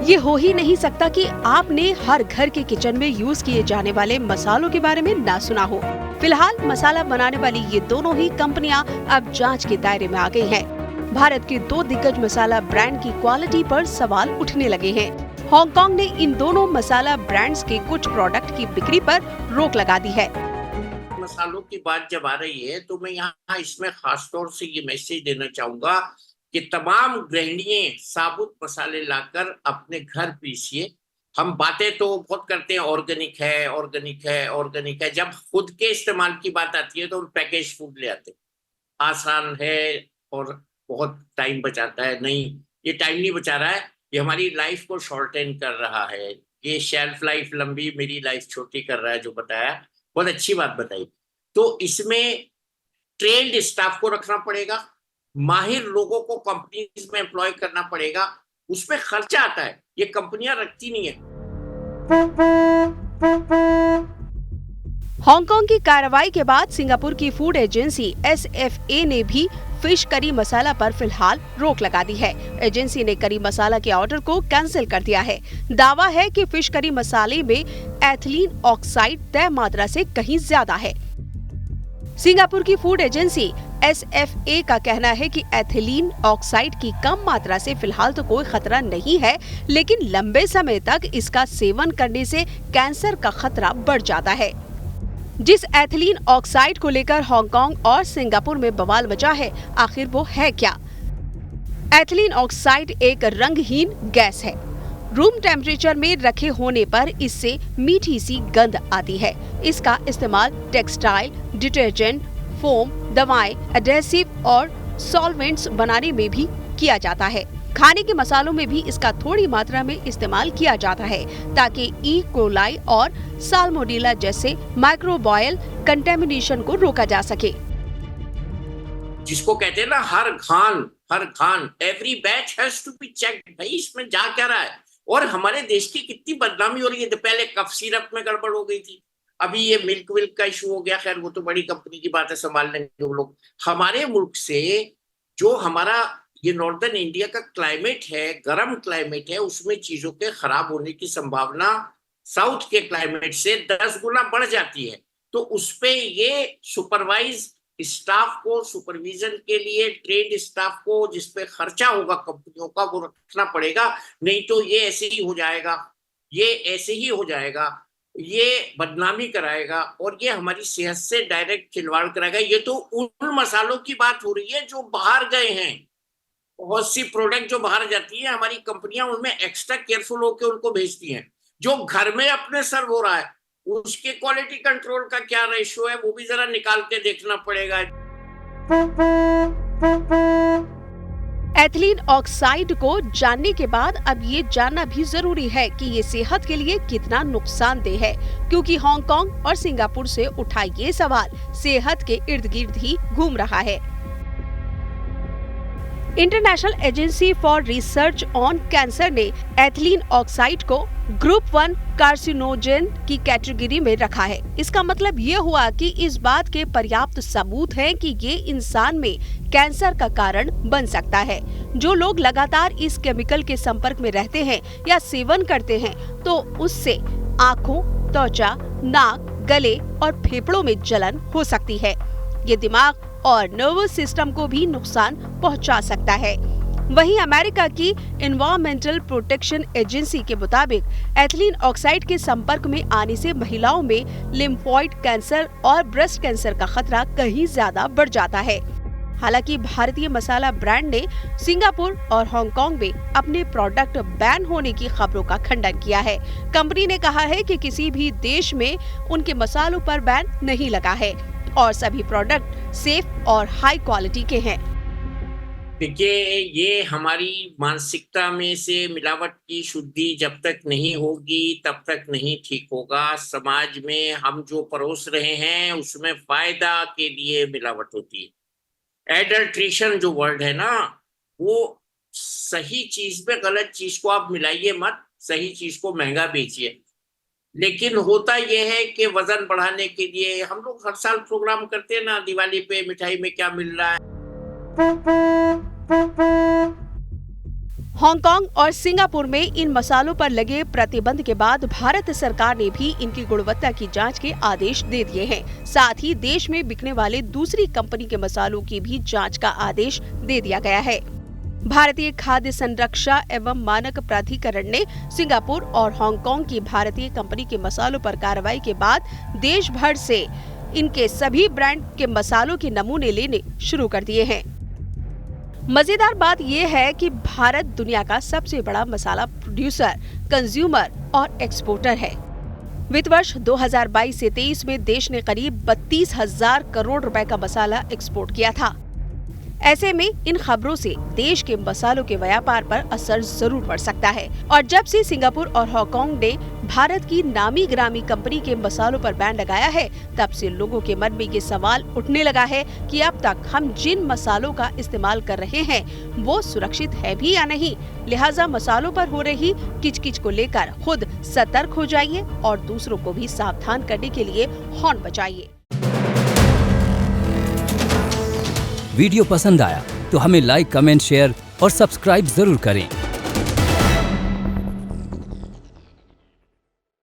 ये हो ही नहीं सकता कि आपने हर घर के किचन में यूज किए जाने वाले मसालों के बारे में ना सुना हो। फिलहाल मसाला बनाने वाली ये दोनों ही कंपनियां अब जांच के दायरे में आ गई हैं। भारत के दो दिग्गज मसाला ब्रांड की क्वालिटी पर सवाल उठने लगे हैं। हांगकांग ने इन दोनों मसाला ब्रांड्स के कुछ प्रोडक्ट की बिक्री पर रोक लगा दी है। मसालों की बात जब आ रही है तो मैं यहाँ इसमें खास तौर से ये मैसेज देना चाहूंगा कि तमाम गृहिणियां साबुत मसाले लाकर अपने घर पीसिए। हम बातें तो बहुत करते हैं, ऑर्गेनिक है, ऑर्गेनिक है, ऑर्गेनिक है। जब खुद के इस्तेमाल की बात आती है तो हम पैकेज फूड ले आते हैं। आसान है और बहुत टाइम बचाता है। नहीं, ये टाइम नहीं बचा रहा है, ये हमारी लाइफ को शॉर्टेन कर रहा है। ये शेल्फ लाइफ लंबी, मेरी लाइफ छोटी कर रहा है। जो बताया, बहुत अच्छी बात बताई। तो इसमें ट्रेन्ड स्टाफ को रखना पड़ेगा, माहिर लोगों को कंपनीज में एम्प्लॉय करना पड़ेगा। उसमें खर्चा आता है, ये कंपनियां रखती नहीं है। हांगकांग की कार्रवाई के बाद सिंगापुर की फूड एजेंसी SFA ने भी फिश करी मसाला पर फिलहाल रोक लगा दी है। एजेंसी ने करी मसाला के ऑर्डर को कैंसिल कर दिया है। दावा है कि फिश करी मसाले में एथिलीन ऑक्साइड तय मात्रा से कहीं ज्यादा है। सिंगापुर की फूड एजेंसी SFA का कहना है कि एथिलीन ऑक्साइड की कम मात्रा से फिलहाल तो कोई खतरा नहीं है, लेकिन लंबे समय तक इसका सेवन करने से कैंसर का खतरा बढ़ जाता है। जिस एथिलीन ऑक्साइड को लेकर हांगकांग और सिंगापुर में बवाल मचा है, आखिर वो है क्या? एथिलीन ऑक्साइड एक रंगहीन गैस है। रूम टेम्परेचर में रखे होने पर इससे मीठी सी गंध आती है। इसका इस्तेमाल टेक्सटाइल, डिटर्जेंट, फोम, दवाएं, एडेसिव और सॉल्वेंट्स बनाने में भी किया जाता है। खाने के मसालों में भी इसका थोड़ी मात्रा में इस्तेमाल किया जाता है ताकि ई कोलाई और साल्मोनेला जैसे माइक्रोबायल कंटेमिनेशन को रोका जा सके। जिसको कहते हैं ना, हर खान every batch has to be checked. भाई, इसमें जा क्या रहा है? और हमारे देश की कितनी बदनामी हो रही है। पहले कफ सिरप में गड़बड़ हो गई थी, अभी ये मिल्क विल्क का इशू हो गया। खैर, वो तो बड़ी कंपनी की बात है, संभाल लेंगे वो लोग। हमारे मुल्क से जो हमारा ये नॉर्दर्न इंडिया का क्लाइमेट है, गर्म क्लाइमेट है, उसमें चीजों के खराब होने की संभावना साउथ के क्लाइमेट से 10 गुना बढ़ जाती है। तो उस पे ये सुपरवाइज स्टाफ को, सुपरविजन के लिए ट्रेंड स्टाफ को, जिसपे खर्चा होगा कंपनियों का, वो रखना पड़ेगा। नहीं तो ये ऐसे ही हो जाएगा, ये ऐसे ही हो जाएगा, ये बदनामी कराएगा और ये हमारी सेहत से डायरेक्ट खिलवाड़ कराएगा। ये तो उन मसालों की बात हो रही है जो बाहर गए हैं। बहुत सी प्रोडक्ट जो बाहर जाती है, हमारी कंपनियां उनमें एक्स्ट्रा केयरफुल होकर उनको भेजती हैं। जो घर में अपने सर्व हो रहा है, उसके क्वालिटी कंट्रोल का क्या रेशियो है, वो भी जरा निकाल के देखना पड़ेगा। एथिलीन ऑक्साइड को जानने के बाद अब ये जानना भी जरूरी है कि ये सेहत के लिए कितना नुकसानदेह है, क्योंकि हांगकांग और सिंगापुर से उठा ये सवाल सेहत के इर्द गिर्द ही घूम रहा है। International agency for research on cancer ने एथिलीन ऑक्साइड को ग्रुप 1 कार्सिनोजेन की कैटेगरी में रखा है। इसका मतलब ये हुआ कि इस बात के पर्याप्त सबूत हैं कि ये इंसान में कैंसर का कारण बन सकता है। जो लोग लगातार इस केमिकल के संपर्क में रहते हैं या सेवन करते हैं, तो उससे आँखों, त्वचा, नाक, गले और फेफड़ों में जलन हो सकती है। ये दिमाग और नर्वस सिस्टम को भी नुकसान पहुंचा सकता है। वहीं अमेरिका की एनवायरमेंटल प्रोटेक्शन एजेंसी के मुताबिक एथिलीन ऑक्साइड के संपर्क में आने से महिलाओं में लिम्फोइड कैंसर और ब्रेस्ट कैंसर का खतरा कहीं ज्यादा बढ़ जाता है। हालांकि भारतीय मसाला ब्रांड ने सिंगापुर और हांगकांग में अपने प्रोडक्ट बैन होने की खबरों का खंडन किया है। कंपनी ने कहा है कि किसी भी देश में उनके मसालों पर बैन नहीं लगा है और सभी प्रोडक्ट सेफ और हाई क्वालिटी के हैं। देखिए, ये हमारी मानसिकता में से मिलावट की शुद्धि जब तक नहीं होगी तब तक नहीं ठीक होगा। समाज में हम जो परोस रहे हैं उसमें फायदा के लिए मिलावट होती है। एडल्ट्रेशन जो वर्ड है ना, वो सही चीज में गलत चीज को आप मिलाइए मत, सही चीज को महंगा बेचिए। लेकिन होता यह है कि वजन बढ़ाने के लिए हम लोग हर साल प्रोग्राम करते हैं ना, दिवाली पे मिठाई में क्या मिल रहा है। हांगकांग और सिंगापुर में इन मसालों पर लगे प्रतिबंध के बाद भारत सरकार ने भी इनकी गुणवत्ता की जांच के आदेश दे दिए हैं। साथ ही देश में बिकने वाले दूसरी कंपनी के मसालों की भी जांच का आदेश दे दिया गया है। भारतीय खाद्य संरक्षा एवं मानक प्राधिकरण ने सिंगापुर और हांगकांग की भारतीय कंपनी के मसालों पर कार्रवाई के बाद देश भर से इनके सभी ब्रांड के मसालों के नमूने लेने शुरू कर दिए हैं। मजेदार बात यह है कि भारत दुनिया का सबसे बड़ा मसाला प्रोड्यूसर, कंज्यूमर और एक्सपोर्टर है। वित्त वर्ष 2022 से 23 में देश ने करीब 32,000 करोड़ रुपए का मसाला एक्सपोर्ट किया था। ऐसे में इन खबरों से देश के मसालों के व्यापार पर असर जरूर पड़ सकता है। और जब से सिंगापुर और हांगकांग ने भारत की नामी गिरामी कंपनी के मसालों पर बैन लगाया है, तब से लोगों के मन में ये सवाल उठने लगा है कि अब तक हम जिन मसालों का इस्तेमाल कर रहे हैं वो सुरक्षित है भी या नहीं। लिहाजा मसालों पर हो रही किचकिच को लेकर खुद सतर्क हो जाइए और दूसरों को भी सावधान करने के लिए हॉर्न बजाइए। वीडियो पसंद आया तो हमें लाइक, कमेंट, शेयर और सब्सक्राइब जरूर करें।